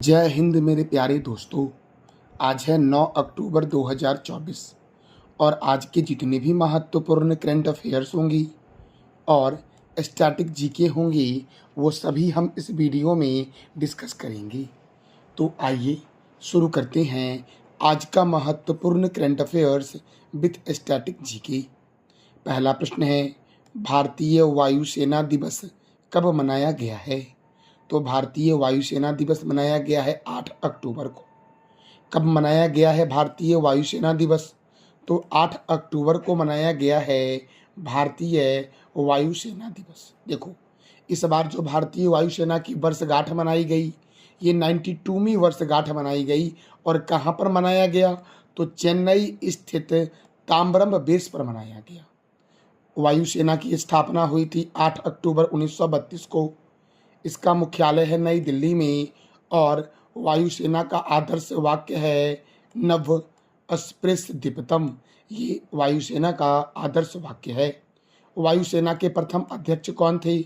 जय हिंद मेरे प्यारे दोस्तों। आज है 9 अक्टूबर 2024 और आज के जितने भी महत्वपूर्ण करंट अफेयर्स होंगी और स्टैटिक जीके होंगी वो सभी हम इस वीडियो में डिस्कस करेंगे। तो आइए शुरू करते हैं आज का महत्वपूर्ण current affairs with static GK. पहला प्रश्न है, भारतीय वायुसेना दिवस कब मनाया गया है? तो भारतीय वायुसेना दिवस मनाया गया है 8 अक्टूबर को। कब मनाया गया है भारतीय वायुसेना दिवस? तो 8 अक्टूबर को मनाया गया है भारतीय वायुसेना दिवस। देखो, इस बार जो भारतीय वायुसेना की वर्षगांठ मनाई गई, ये 92वीं वर्षगांठ मनाई गई। और कहाँ पर मनाया गया? तो चेन्नई स्थित ताम्बरम बेस पर मनाया गया। वायुसेना की स्थापना हुई थी 8 अक्टूबर 1932 को। इसका मुख्यालय है नई दिल्ली में और वायुसेना का आदर्श वाक्य है नभ अस्पृश्य दीप्तम। ये वायुसेना का आदर्श वाक्य है। वायुसेना के प्रथम अध्यक्ष कौन थे?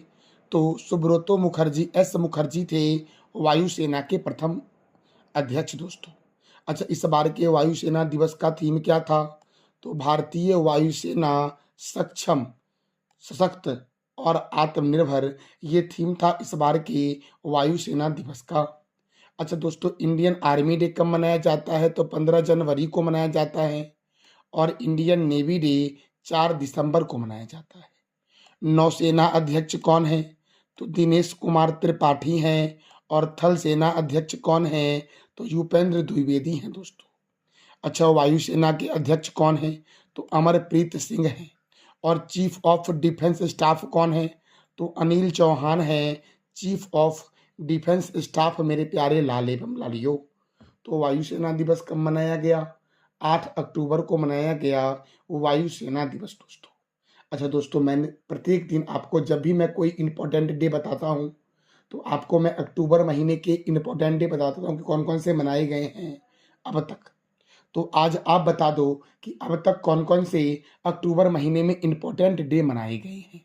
तो सुब्रतो मुखर्जी, एस मुखर्जी थे वायुसेना के प्रथम अध्यक्ष दोस्तों। अच्छा, इस बार के वायुसेना दिवस का थीम क्या था? तो भारतीय वायुसेना सक्षम, सशक्त और आत्मनिर्भर, ये थीम था इस बार के वायुसेना दिवस का। अच्छा दोस्तों, इंडियन आर्मी डे कब मनाया जाता है? तो 15 जनवरी को मनाया जाता है। और इंडियन नेवी डे 4 दिसंबर को मनाया जाता है। नौसेना अध्यक्ष कौन है? तो दिनेश कुमार त्रिपाठी हैं। और थल सेना अध्यक्ष कौन है? तो युपेंद्र द्विवेदी हैं दोस्तों। अच्छा, वायुसेना के अध्यक्ष कौन है? तो अमरप्रीत सिंह हैं। और चीफ ऑफ डिफेंस स्टाफ कौन है? तो अनिल चौहान है चीफ ऑफ डिफेंस स्टाफ मेरे प्यारे लाल एवं लालियो। तो वायुसेना दिवस कब मनाया गया? 8 अक्टूबर को मनाया गया वायुसेना दिवस दोस्तों। अच्छा दोस्तों, मैंने प्रत्येक दिन आपको जब भी मैं कोई इंपॉर्टेंट डे बताता हूँ तो आपको मैं अक्टूबर महीने के इंपॉर्टेंट डे बताता हूँ कि कौन कौन से मनाए गए हैं अब तक। तो आज आप बता दो कि अब तक कौन कौन से अक्टूबर महीने में इंपॉर्टेंट डे मनाए गए हैं।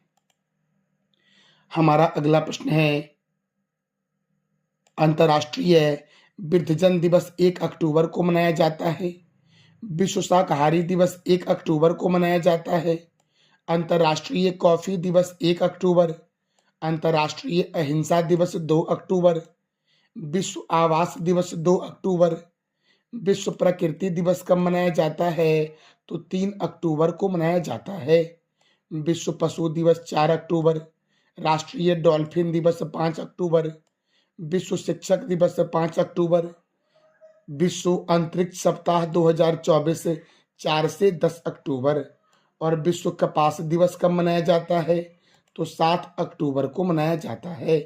हमारा अगला प्रश्न है, अंतर्राष्ट्रीय वृद्धजन दिवस 1 अक्टूबर को मनाया जाता है। विश्व शाकाहारी दिवस 1 अक्टूबर को मनाया जाता है। अंतर्राष्ट्रीय कॉफी दिवस 1 अक्टूबर। अंतर्राष्ट्रीय अहिंसा दिवस 2 अक्टूबर। विश्व आवास दिवस 2 अक्टूबर। विश्व प्रकृति दिवस कब मनाया जाता है? तो 3 अक्टूबर को मनाया जाता है। विश्व पशु दिवस 4 अक्टूबर। राष्ट्रीय डॉल्फिन दिवस 5 अक्टूबर। विश्व शिक्षक दिवस 5 अक्टूबर। विश्व अंतरिक्ष सप्ताह 2024 4 से 10 अक्टूबर। और विश्व कपास दिवस कब मनाया जाता है? तो 7 अक्टूबर को मनाया जाता है।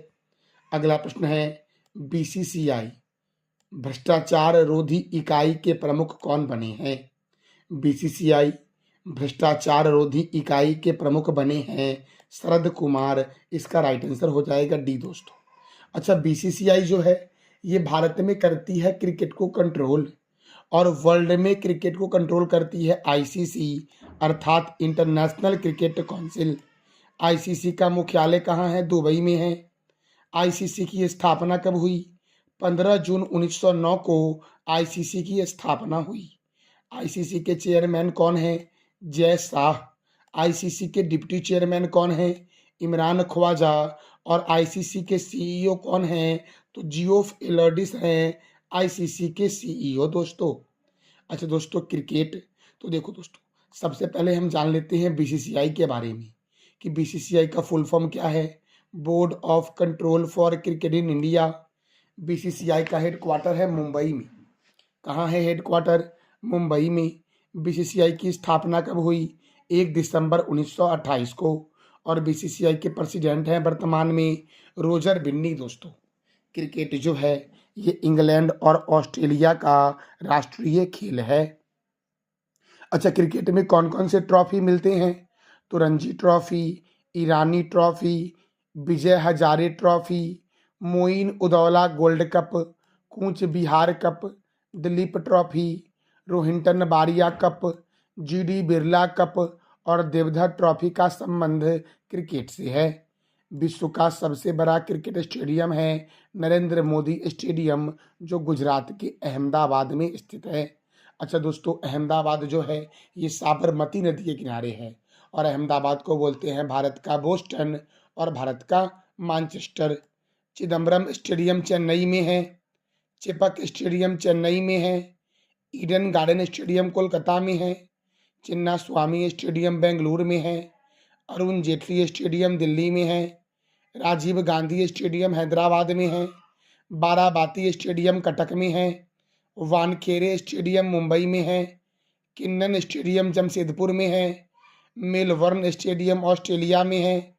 अगला प्रश्न है, बीसीसीआई भ्रष्टाचार रोधी इकाई के प्रमुख कौन बने हैं? बीसीसीआई भ्रष्टाचार रोधी इकाई के प्रमुख बने हैं शरद कुमार। इसका राइट आंसर हो जाएगा डी दोस्तों। अच्छा, बीसीसीआई जो है ये भारत में करती है क्रिकेट को कंट्रोल और वर्ल्ड में क्रिकेट को कंट्रोल करती है आईसीसी अर्थात इंटरनेशनल क्रिकेट काउंसिल। आईसीसी का मुख्यालय कहाँ है? दुबई में है। आईसीसी की स्थापना कब हुई? 15 जून 1909 को आईसीसी की स्थापना हुई। आईसीसी के चेयरमैन कौन है? जय शाह। आईसीसी के डिप्टी चेयरमैन कौन है? इमरान ख्वाजा। और आईसीसी के सीईओ कौन है? तो जियोफ एलर्डिस हैं आईसीसी के सीईओ दोस्तों। अच्छा दोस्तों, क्रिकेट, तो देखो दोस्तों, सबसे पहले हम जान लेते हैं बीसीसीआई के बारे में कि बीसीसीआई का फुल फॉर्म क्या है। Board of control for cricket in India. BCCI का हेडक्वार्टर है मुंबई में। कहाँ है हेडक्वार्टर? मुंबई में। बीसीसीआई की स्थापना कब हुई? 1 दिसंबर 1928 को। और बीसीसीआई के प्रेसिडेंट हैं वर्तमान में रोजर बिन्नी दोस्तों। क्रिकेट जो है ये इंग्लैंड और ऑस्ट्रेलिया का राष्ट्रीय खेल है। अच्छा, क्रिकेट में कौन कौन से ट्रॉफी मिलते हैं? तो Ranji trophy, Irani trophy, Vijay Hazare trophy, Moin Uddowlah gold cup, Cooch Behar cup, Duleep trophy, Rohinton Baria cup, GD Birla cup और देवधर ट्रॉफी का संबंध क्रिकेट से है। विश्व का सबसे बड़ा क्रिकेट स्टेडियम है नरेंद्र मोदी स्टेडियम, जो गुजरात के अहमदाबाद में स्थित है। अच्छा दोस्तों, अहमदाबाद जो है ये साबरमती नदी के किनारे है और अहमदाबाद को बोलते हैं भारत का बोस्टन और भारत का मानचेस्टर। चिदम्बरम स्टेडियम चेन्नई में है, चेपक स्टेडियम चेन्नई में है, ईडन गार्डन स्टेडियम कोलकाता में है, चिन्ना स्वामी स्टेडियम बेंगलुरु में है, अरुण जेटली स्टेडियम दिल्ली में है, राजीव गांधी स्टेडियम हैदराबाद में है, बाराबाती स्टेडियम कटक में है, वानखेड़े स्टेडियम मुंबई में है, किन्नन स्टेडियम जमशेदपुर में है, मेलबर्न स्टेडियम ऑस्ट्रेलिया में है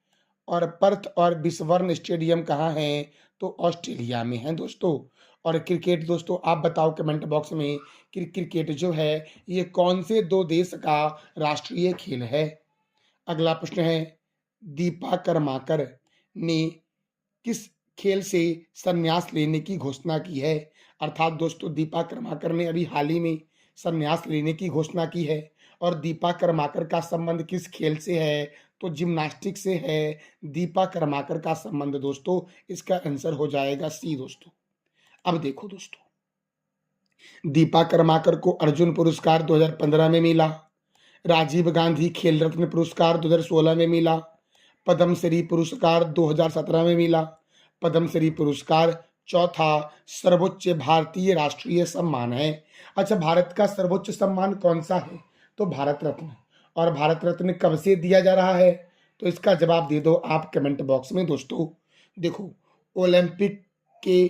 और पर्थ और बिस्बर्न स्टेडियम कहाँ है? तो ऑस्ट्रेलिया में है दोस्तों। और क्रिकेट दोस्तों आप बताओ कमेंट बॉक्स में कि क्रिकेट जो है ये कौन से दो देश का राष्ट्रीय खेल है। अगला प्रश्न है, दीपा कर्माकर ने किस खेल से संन्यास लेने की घोषणा की है? अर्थात दोस्तों दीपा कर्माकर ने अभी हाल ही में संन्यास लेने की घोषणा की है और दीपा कर्माकर का संबंध किस खेल से है? तो जिम्नास्टिक से है दीपा कर्माकर का संबंध दोस्तों। इसका आंसर हो जाएगा सी दोस्तों। अब देखो दोस्तों, दीपा कर्माकर को अर्जुन पुरस्कार 2015 में मिला, राजीव गांधी खेल रत्न पुरस्कार 2016 में मिला, पद्मश्री पुरस्कार 2017 में मिला। पद्मश्री पुरस्कार चौथा सर्वोच्च भारतीय राष्ट्रीय सम्मान है। अच्छा, भारत का सर्वोच्च सम्मान कौन सा है? तो भारत रत्न। और भारत रत्न कब से दिया जा रहा है? तो इसका जवाब दे दो आप कमेंट बॉक्स में दोस्तों। देखो, ओलंपिक के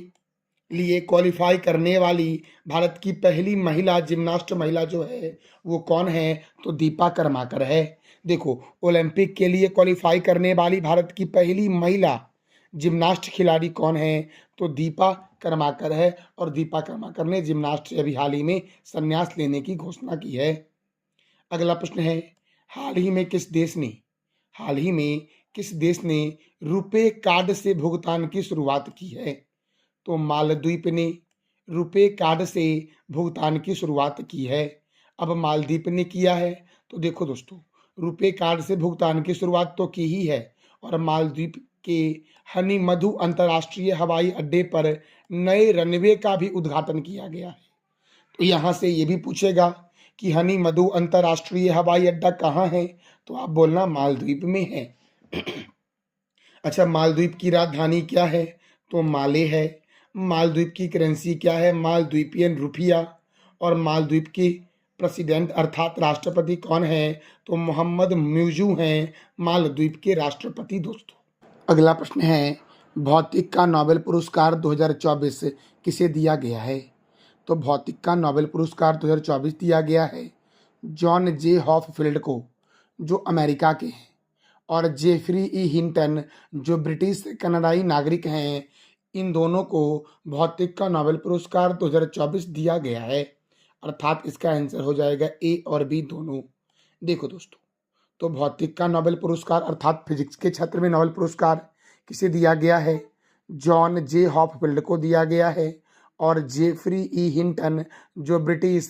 लिए क्वालिफाई करने वाली भारत की पहली महिला जिम्नास्ट महिला जो है वो कौन है? तो दीपा कर्माकर है। देखो, ओलंपिक के लिए क्वालिफाई करने वाली भारत की पहली महिला जिम्नास्ट खिलाड़ी कौन है? तो दीपा कर्माकर है और दीपा कर्माकर ने जिम्नास्ट से अभी हाल ही में संन्यास लेने की घोषणा की है। अगला प्रश्न है, हाल ही में किस देश ने रुपे कार्ड से भुगतान की शुरुआत की है? तो मालदीव ने रुपे कार्ड से भुगतान की शुरुआत की है। अब मालदीव ने किया है तो देखो दोस्तों, रुपे कार्ड से भुगतान की शुरुआत तो की ही है और मालदीव के हनी मधु अंतर्राष्ट्रीय हवाई अड्डे पर नए रनवे का भी उद्घाटन किया गया है। तो यहाँ से ये भी पूछेगा कि हनी मधु अंतर्राष्ट्रीय हवाई अड्डा कहाँ है? तो आप बोलना मालदीव में है। अच्छा, मालदीव की राजधानी क्या है? तो माले है। मालदीव की करेंसी क्या है? मालदीपियन रुपया। और मालदीव के प्रेसिडेंट अर्थात राष्ट्रपति कौन है? तो मोहम्मद म्यूजू हैं मालदीव के राष्ट्रपति दोस्तों। अगला प्रश्न है, भौतिक का नोबेल पुरस्कार 2024 किसे दिया गया है? तो भौतिक का नोबेल पुरस्कार 2024 दिया गया है जॉन जे हॉपफील्ड को, जो अमेरिका के हैं, और जेफरी ई हिंटन जो ब्रिटिश कनाडाई नागरिक हैं। इन दोनों को भौतिक का नोबेल पुरस्कार 2024 दिया गया है। अर्थात इसका आंसर हो जाएगा ए और बी दोनों। देखो दोस्तों, तो भौतिक का नोबेल पुरस्कार अर्थात फिजिक्स के क्षेत्र में नोबेल पुरस्कार किसे दिया गया है? जॉन जे हॉपफील्ड को दिया गया है और जेफरी ई हिंटन जो ब्रिटिश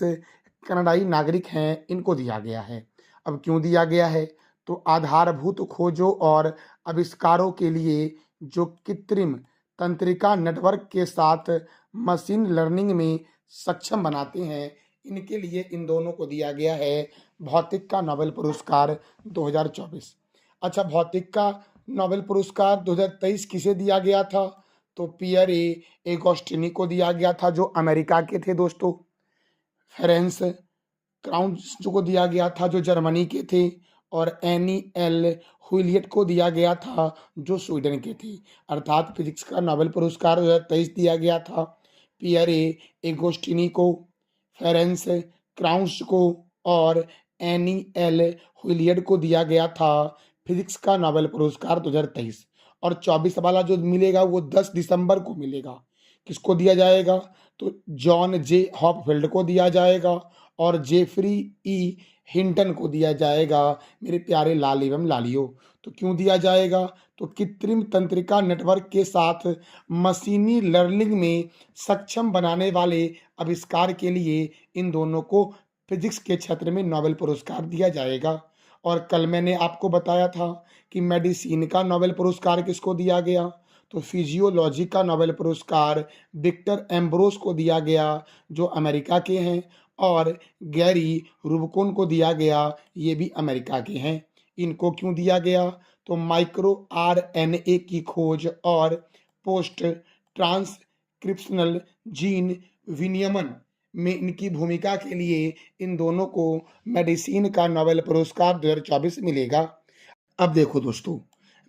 कनाडाई नागरिक हैं इनको दिया गया है। अब क्यों दिया गया है? तो आधारभूत खोजों और आविष्कारों के लिए जो कृत्रिम तंत्रिका नेटवर्क के साथ मशीन लर्निंग में सक्षम बनाते हैं, इनके लिए इन दोनों को दिया गया है भौतिक का नोबेल पुरस्कार 2024। अच्छा, भौतिक का नोबेल पुरस्कार 2023 किसे दिया गया था? तो पियर एगोस्टिनी को दिया गया था जो अमेरिका के थे दोस्तों। फेरेंस क्राउन्स को दिया गया था जो जर्मनी के थे और एनी एल हुइलियट को दिया गया था जो स्वीडन के थे। अर्थात फिजिक्स का नोबेल पुरस्कार 2023 दिया गया था पियर एगोस्टिनी को, फेरेंस क्राउन्स को और एनी एल हुइलियट को दिया गया था फिजिक्स का नोबेल पुरस्कार 2023। और 24 वाला जो मिलेगा वो 10 दिसंबर को मिलेगा। किसको दिया जाएगा? तो जॉन जे हॉपफील्ड को दिया जाएगा और जेफरी ई हिंटन को दिया जाएगा मेरे प्यारे लाल एवं लालियों। तो क्यों दिया जाएगा? तो कृत्रिम तंत्रिका नेटवर्क के साथ मशीनी लर्निंग में सक्षम बनाने वाले आविष्कार के लिए इन दोनों को फिजिक्स के क्षेत्र में नोबेल पुरस्कार दिया जाएगा। और कल मैंने आपको बताया था कि मेडिसिन का नोबेल पुरस्कार किसको दिया गया, तो फिजियोलॉजी का नोबेल पुरस्कार विक्टर एम्ब्रोस को दिया गया जो अमेरिका के हैं, और गैरी रुबकोन को दिया गया, ये भी अमेरिका के हैं। इनको क्यों दिया गया, तो माइक्रो आरएनए की खोज और पोस्ट ट्रांसक्रिप्शनल जीन विनियमन में इनकी भूमिका के लिए इन दोनों को मेडिसिन का नोबेल पुरस्कार 2024 मिलेगा। अब देखो दोस्तों,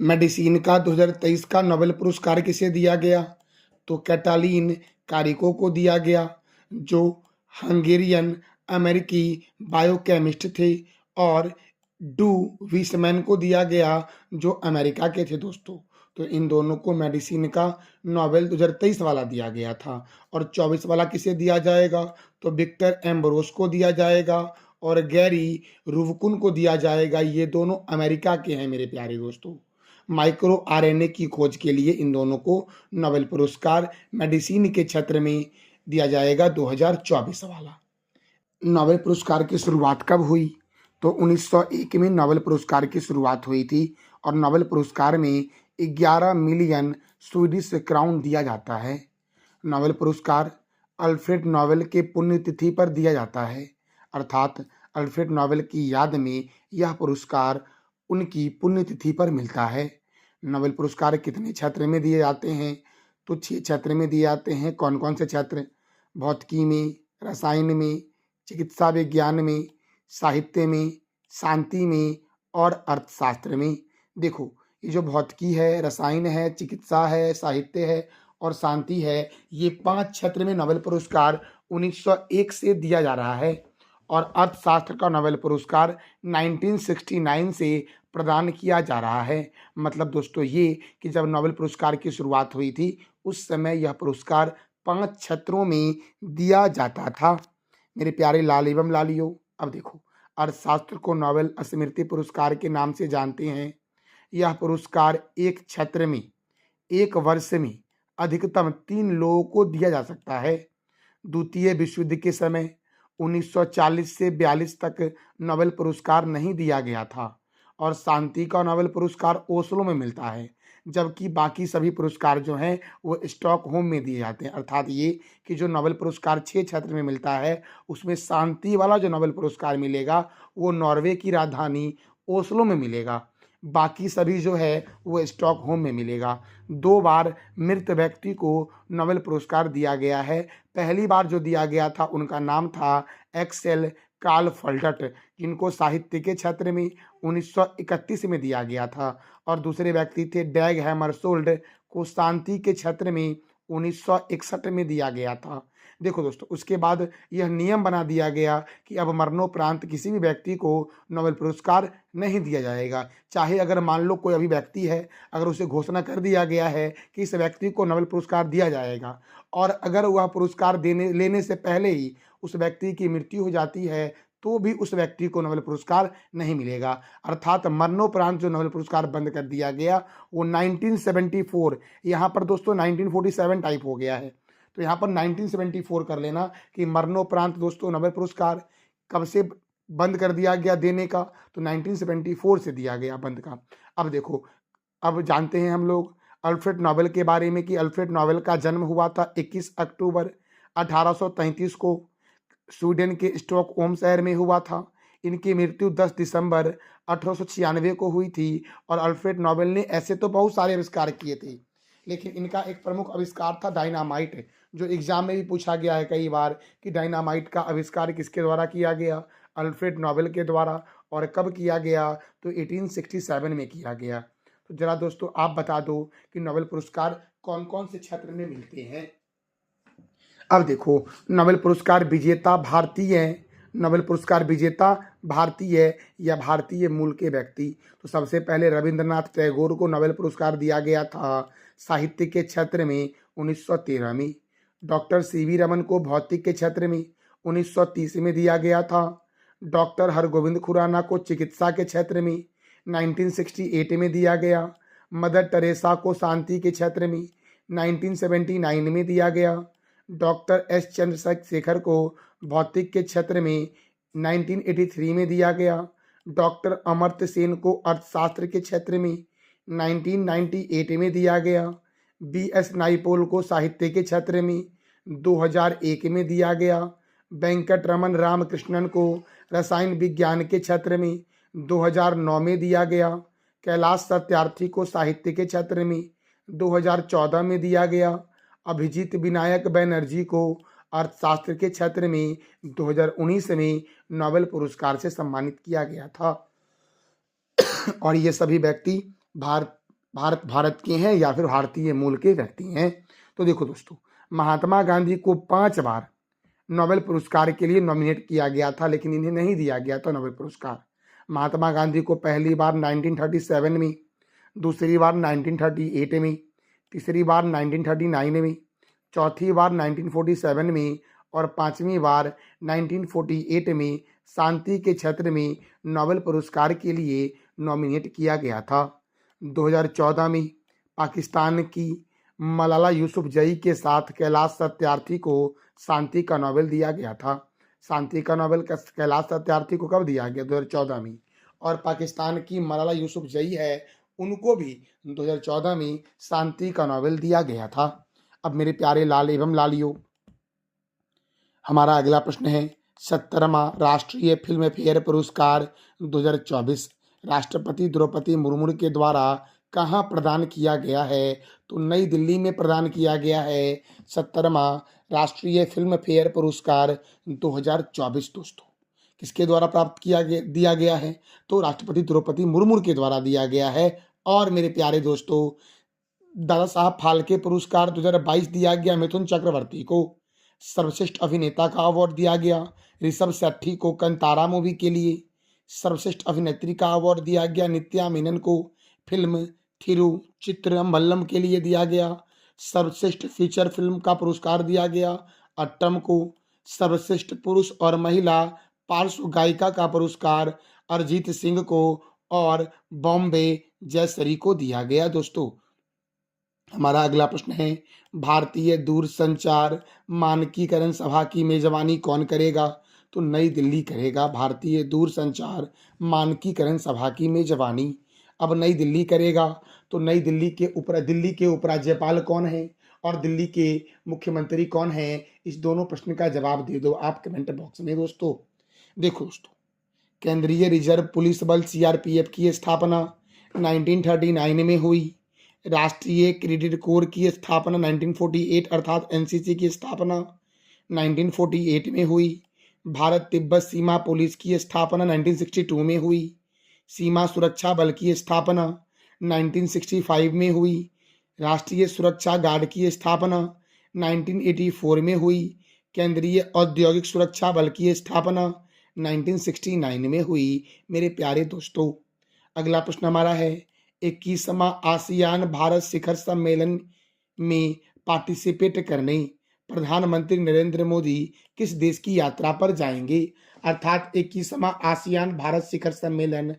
मेडिसिन का 2023 का नोबेल पुरस्कार किसे दिया गया, तो कैटालीन कारिको को दिया गया जो हंगेरियन अमेरिकी बायोकेमिस्ट थे, और डू विसमैन को दिया गया जो अमेरिका के थे दोस्तों। तो इन दोनों को मेडिसिन का नोबेल 2023 वाला दिया गया था। और 24 वाला किसे दिया जाएगा, तो विक्टर एम्ब्रोस को दिया जाएगा और गैरी रुबकुन को दिया जाएगा। ये दोनों अमेरिका के हैं मेरे प्यारे दोस्तों। माइक्रो आरएनए की खोज के लिए इन दोनों को नोबेल पुरस्कार मेडिसिन के क्षेत्र में दिया जाएगा 2024 वाला। नोबेल पुरस्कार की शुरुआत कब हुई, तो 1901 में नोबेल पुरस्कार की शुरुआत हुई थी और नोबेल पुरस्कार में 11 मिलियन स्वीडिश क्राउन दिया जाता है। नोबेल पुरस्कार अल्फ्रेड नोबेल के पुण्यतिथि पर दिया जाता है, अर्थात अल्फ्रेड नोबेल की याद में यह पुरस्कार उनकी पुण्यतिथि पर मिलता है। नोबेल पुरस्कार कितने क्षेत्र में दिए जाते हैं, तो 6 क्षेत्र में दिए जाते हैं। कौन कौन से क्षेत्र, भौतिकी में, रसायन में, चिकित्सा विज्ञान में, साहित्य में, शांति में और अर्थशास्त्र में। देखो, ये जो भौतिकी है, रसायन है, चिकित्सा है, साहित्य है और शांति है, ये 5 क्षेत्र में नोबेल पुरस्कार 1901 से दिया जा रहा है। और अर्थशास्त्र का नोबेल पुरस्कार 1969 से प्रदान किया जा रहा है। मतलब दोस्तों ये कि जब नोबेल पुरस्कार की शुरुआत हुई थी उस समय यह पुरस्कार 5 क्षेत्रों में दिया जाता था। मेरे प्यारे लाल एवं लालियों, अब देखो, अर्थशास्त्र को नोबेल स्मृति पुरस्कार के नाम से जानते हैं। यह पुरस्कार एक क्षेत्र में एक वर्ष में अधिकतम 3 लोगों को दिया जा सकता है। द्वितीय विश्व युद्ध के समय 1940 से 42 तक नोबेल पुरस्कार नहीं दिया गया था और शांति का नोबेल पुरस्कार ओस्लो में मिलता है, जबकि बाकी सभी पुरस्कार जो हैं वो स्टॉकहोम में दिए जाते हैं। अर्थात ये कि जो नोबेल पुरस्कार 6 क्षेत्र में मिलता है उसमें शांति वाला जो नोबेल पुरस्कार मिलेगा वो नॉर्वे की राजधानी ओस्लो में मिलेगा, बाकी सभी जो है वो स्टॉकहोम में मिलेगा। 2 बार मृत व्यक्ति को नोबेल पुरस्कार दिया गया है। पहली बार जो दिया गया था उनका नाम था एक्सेल कार्ल फल्टट, जिनको साहित्य के क्षेत्र में 1931 में दिया गया था, और दूसरे व्यक्ति थे डैग हैमरशोल्ड को शांति के क्षेत्र में 1961 में दिया गया था। देखो दोस्तों, उसके बाद यह नियम बना दिया गया कि अब मरणोपरांत किसी भी व्यक्ति को नोबेल पुरस्कार नहीं दिया जाएगा। चाहे अगर मान लो कोई अभी व्यक्ति है, अगर उसे घोषणा कर दिया गया है कि इस व्यक्ति को नोबेल पुरस्कार दिया जाएगा और अगर वह पुरस्कार लेने से पहले ही उस व्यक्ति की मृत्यु हो जाती है तो भी उस व्यक्ति को नोबेल पुरस्कार नहीं मिलेगा। अर्थात मरणोपरांत जो नोबेल पुरस्कार बंद कर दिया गया वो 1974, यहाँ पर दोस्तों 1947 टाइप हो गया है, तो यहाँ पर 1974 कर लेना कि मरणोपरांत दोस्तों नोबेल पुरस्कार कब से बंद कर दिया गया देने का, तो 1974 से दिया गया बंद का। अब देखो, अब जानते हैं हम लोग अल्फ्रेड नोबेल के बारे में कि अल्फ्रेड नोबेल का जन्म हुआ था 21 अक्टूबर 1833 को स्वीडन के स्टॉकहोम शहर में हुआ था। इनकी मृत्यु 10 दिसंबर 1896 को हुई थी। और अल्फ्रेड नोबेल ने ऐसे तो बहुत सारे आविष्कार किए थे, लेकिन इनका एक प्रमुख आविष्कार था डायनामाइट, जो एग्जाम में भी पूछा गया है कई बार कि डायनामाइट का आविष्कार किसके द्वारा किया गया, अल्फ्रेड नोबेल के द्वारा। और कब किया गया, तो 1867 में किया गया। तो जरा दोस्तों आप बता दो कि नोबेल पुरस्कार कौन कौन से क्षेत्र में मिलते हैं। अब देखो, नोबेल पुरस्कार विजेता भारतीय है, नोबेल पुरस्कार विजेता भारतीय या भारतीय मूल के व्यक्ति। तो सबसे पहले रविंद्रनाथ टैगोर को नोबेल पुरस्कार दिया गया था साहित्य के क्षेत्र में 1913 में। डॉक्टर सीवी रमन को भौतिक के क्षेत्र में 1930 में दिया गया था। डॉक्टर हरगोविंद खुराना को चिकित्सा के क्षेत्र में 1968 में दिया गया। मदर टेरेसा को शांति के क्षेत्र में 1979 में दिया गया। डॉक्टर एस चंद्रशेखर को भौतिक के क्षेत्र में 1983 में दिया गया। डॉक्टर अमर्त्य सेन को अर्थशास्त्र के क्षेत्र में 1998 में दिया गया। बी.एस. नाइपोल को साहित्य के क्षेत्र में 2001 में दिया गया। वेंकटरमन रामकृष्णन को रसायन विज्ञान के क्षेत्र में 2009 में दिया गया। कैलाश सत्यार्थी को साहित्य के क्षेत्र में 2014 में दिया गया। अभिजीत विनायक बनर्जी को अर्थशास्त्र के क्षेत्र में 2019 में नोबेल पुरस्कार से सम्मानित किया गया था। और ये सभी व्यक्ति भारत के हैं या फिर भारतीय मूल के व्यक्ति हैं। तो देखो दोस्तों, महात्मा गांधी को 5 बार नोबेल पुरस्कार के लिए नॉमिनेट किया गया था, लेकिन इन्हें नहीं दिया गया था नोबेल पुरस्कार। महात्मा गांधी को पहली बार 1937 में, दूसरी बार 1938 में, तीसरी बार 1939 में, चौथी बार 1947 में और पांचवी बार 1948 में शांति के क्षेत्र में नोबेल पुरस्कार के लिए नॉमिनेट किया गया था। 2014 में पाकिस्तान की मलाला यूसुफजई के साथ कैलाश सत्यार्थी को शांति का नोबेल दिया गया था। शांति का नोबेल कैलाश सत्यार्थी को कब दिया गया? 2014 में। और पाकिस्तान की मलाला यूसुफजई है, उनको भी 2014 में शांति का नोबेल दिया गया था। अब मेरे प्यारे लाल एवं लालियों, हमारा अगला प्रश्न है 70वां राष्ट्रीय फिल्म फेयर पुरस्कार 2024 राष्ट्रपति द्रौपदी मुर्मू के द्वारा कहाँ प्रदान किया गया है? तो नई दिल्ली में प्रदान किया गया है 70वां राष्ट्रीय फिल्म फेयर पुरस्कार 2024 दोस्तों। किसके द्वारा प्राप्त दिया गया है? तो राष्ट्रपति द्रौपदी मुर्मू के द्वारा दिया गया है। और मेरे प्यारे दोस्तों, दादा साहब फाल्के पुरस्कार 2022 दिया गया मिथुन चक्रवर्ती को। सर्वश्रेष्ठ अभिनेता का अवार्ड दिया गया ऋषभ शेट्टी को कंतारा मूवी के लिए। सर्वश्रेष्ठ अभिनेत्री का अवार्ड दिया गया नित्या मेनन को फिल्म थिरुचित्रम्बलम के लिए दिया गया। सर्वश्रेष्ठ फीचर फिल्म का पुरस्कार दिया गया अट्टम को। सर्वश्रेष्ठ पुरुष और महिला पार्श्व गायिका का पुरस्कार अरिजीत सिंह को और बॉम्बे जयसरी को दिया गया दोस्तों। हमारा अगला प्रश्न है भारतीय दूरसंचार मानकीकरण सभा की मेजबानी कौन करेगा? तो नई दिल्ली करेगा भारतीय दूरसंचार मानकीकरण सभा की मेजबानी। अब नई दिल्ली करेगा तो नई दिल्ली के उपराज्यपाल कौन है और दिल्ली के मुख्यमंत्री कौन है? इस दोनों प्रश्न का जवाब दे दो आप कमेंट बॉक्स में दोस्तों। देखो दोस्तों, केंद्रीय रिजर्व पुलिस बल सीआरपीएफ की स्थापना 1939 में हुई। राष्ट्रीय क्रेडिट कोर की स्थापना 1948 अर्थात एनसीसी की स्थापना 1948 में हुई। भारत तिब्बत सीमा पुलिस की स्थापना 1962 में हुई। सीमा सुरक्षा बल की स्थापना 1965 में हुई। राष्ट्रीय सुरक्षा गार्ड की स्थापना 1984 में हुई। केंद्रीय औद्योगिक सुरक्षा बल की स्थापना 1969 में हुई। मेरे प्यारे दोस्तों, अगला प्रश्न हमारा है 21वां आसियान भारत शिखर सम्मेलन में पार्टिसिपेट करने प्रधानमंत्री नरेंद्र मोदी किस देश की यात्रा पर जाएंगे? अर्थात 21वां आसियान भारत शिखर सम्मेलन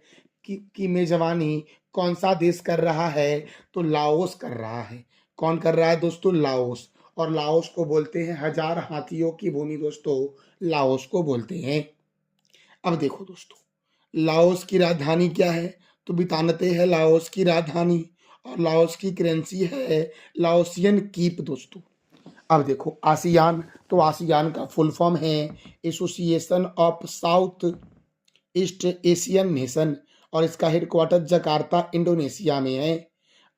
की मेजबानी कौन सा देश कर रहा है? तो लाओस कर रहा है। कौन कर रहा है दोस्तों? लाओस। और लाओस को बोलते हैं हजार हाथियों की भूमि दोस्तों, लाओस को बोलते हैं। अब देखो दोस्तों, लाओस की राजधानी क्या है? तो बितानते है लाओस की राजधानी और लाओस की करेंसी है लाओसियन कीप दोस्तों। अब देखो आसियान, तो आसियान का फुल फॉर्म है association of south east Asian nation और इसका हेडक्वार्टर जकार्ता इंडोनेशिया में है।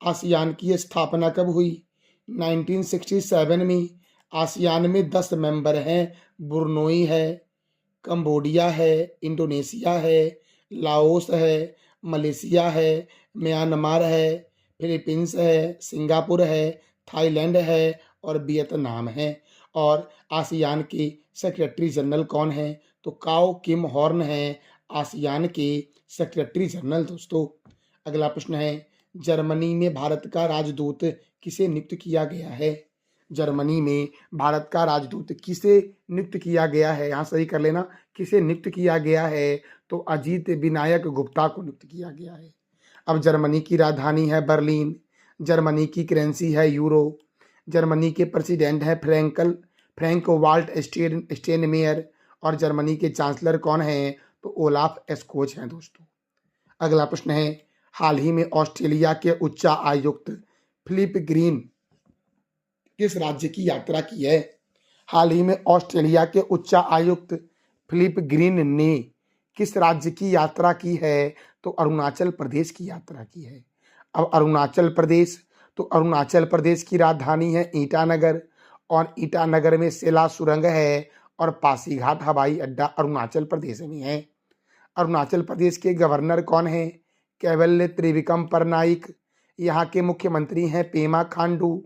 आसियान की स्थापना कब हुई? 1967 में। आसियान में 10 मेंबर हैं। ब्रुनोई है, कंबोडिया है, इंडोनेशिया है, लाओस है, मलेशिया है, म्यांमार है, फिलीपींस है, सिंगापुर है, थाईलैंड है और वियतनाम है। और आसियान के सेक्रेटरी जनरल कौन है? तो काओ किम हॉर्न है आसियान के सेक्रेटरी जनरल दोस्तों। अगला प्रश्न है जर्मनी में भारत का राजदूत किसे नियुक्त किया गया है? जर्मनी में भारत का राजदूत किसे नियुक्त किया गया है? यहाँ सही कर लेना, किसे नियुक्त किया गया है? तो अजीत विनायक गुप्ता को नियुक्त किया गया है। अब जर्मनी की राजधानी है बर्लिन। जर्मनी की करेंसी है यूरो। जर्मनी के प्रेसिडेंट है फ्रैंक वाल्ट स्टेनमेयर और जर्मनी के चांसलर कौन हैं? तो ओलाफ एस्कोच हैं दोस्तों। अगला प्रश्न है, हाल ही में ऑस्ट्रेलिया के उच्चायुक्त फिलिप ग्रीन किस राज्य की यात्रा की है? हाल ही में ऑस्ट्रेलिया के उच्चायुक्त फिलिप ग्रीन ने किस राज्य की यात्रा की है? तो अरुणाचल प्रदेश की यात्रा की है। अब अरुणाचल प्रदेश, तो अरुणाचल प्रदेश की राजधानी है ईटानगर और ईटानगर में सेला सुरंग है और पासीघाट हवाई अड्डा अरुणाचल प्रदेश में है। अरुणाचल प्रदेश के गवर्नर कौन है? कैवल्य त्रिविक्रम परनाइक। यहाँ के मुख्यमंत्री हैं पेमा खांडू।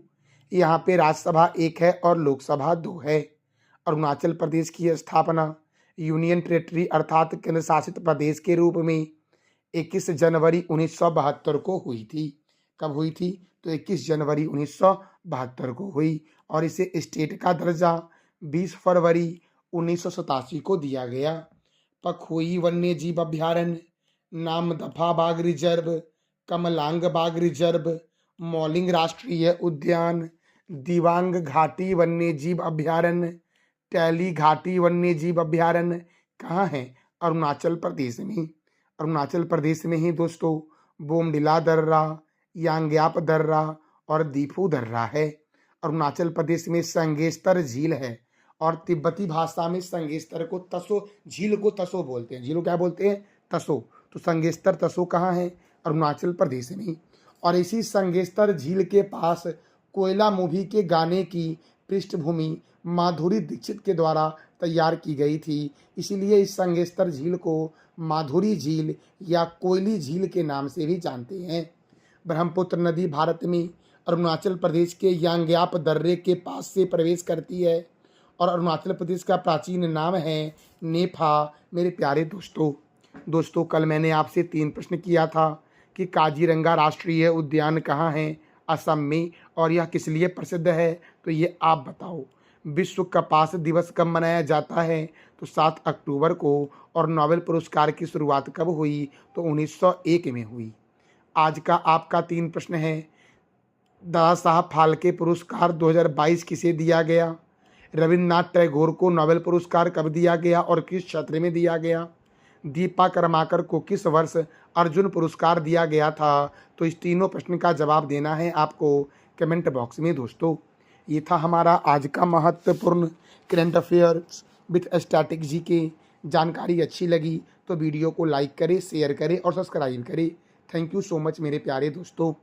यहाँ पे राज्यसभा 1 है और लोकसभा 2 है। अरुणाचल प्रदेश की स्थापना यूनियन टेरिटरी अर्थात केंद्र शासित प्रदेश के रूप में 21 जनवरी 1972 को हुई थी। कब हुई थी? तो 21 जनवरी 1972 को हुई और इसे स्टेट का दर्जा 20 फरवरी 1987 को दिया गया। पखोई वन्य जीव अभ्यारण्य, नामदफा बाघ रिजर्व, कमलांग बाघ रिजर्व, मौलिंग राष्ट्रीय उद्यान, दिबांग घाटी वन्य जीव अभ्यारण्य, टैली घाटी वन्य जीव अभ्यारण्य कहाँ है? अरुणाचल प्रदेश में। अरुणाचल प्रदेश में ही दोस्तों बोमडिला दर्रा, यांग्याप दर्रा और दीफू दर्रा है। अरुणाचल प्रदेश में संगेस्तर झील है और तिब्बती भाषा में संगेस्तर को तसो, झील को तसो बोलते हैं। झील को क्या बोलते हैं? तसो। तो संगेस्तर तसो कहाँ है? अरुणाचल प्रदेश में। और इसी संगेस्तर झील के पास कोयला मूवी के गाने की पृष्ठभूमि माधुरी दीक्षित के द्वारा तैयार की गई थी, इसीलिए इस संगेस्तर झील को माधुरी झील या कोयली झील के नाम से भी जानते हैं। ब्रह्मपुत्र नदी भारत में अरुणाचल प्रदेश के यांग्याप दर्रे के पास से प्रवेश करती है और अरुणाचल प्रदेश का प्राचीन नाम है नेफा। मेरे प्यारे दोस्तों कल मैंने आपसे 3 प्रश्न किया था कि काजीरंगा राष्ट्रीय उद्यान कहाँ है? असम में। और यह किस लिए प्रसिद्ध है? तो ये आप बताओ। विश्व कपास दिवस कब मनाया जाता है? तो 7 अक्टूबर को। और नोबेल पुरस्कार की शुरुआत कब हुई? तो 1901 में हुई। आज का आपका 3 प्रश्न है, दादा साहब फाल्के पुरस्कार 2022 किसे दिया गया? रविन्द्रनाथ टैगोर को नोबेल पुरस्कार कब दिया गया और किस क्षेत्र में दिया गया? दीपा कर्माकर को किस वर्ष अर्जुन पुरस्कार दिया गया था? तो इस तीनों प्रश्न का जवाब देना है आपको कमेंट बॉक्स में दोस्तों। ये था हमारा आज का महत्वपूर्ण current affairs with static GK. जानकारी अच्छी लगी तो वीडियो को लाइक करें, शेयर करें और सब्सक्राइब करें। थैंक यू सो मच मेरे प्यारे दोस्तों।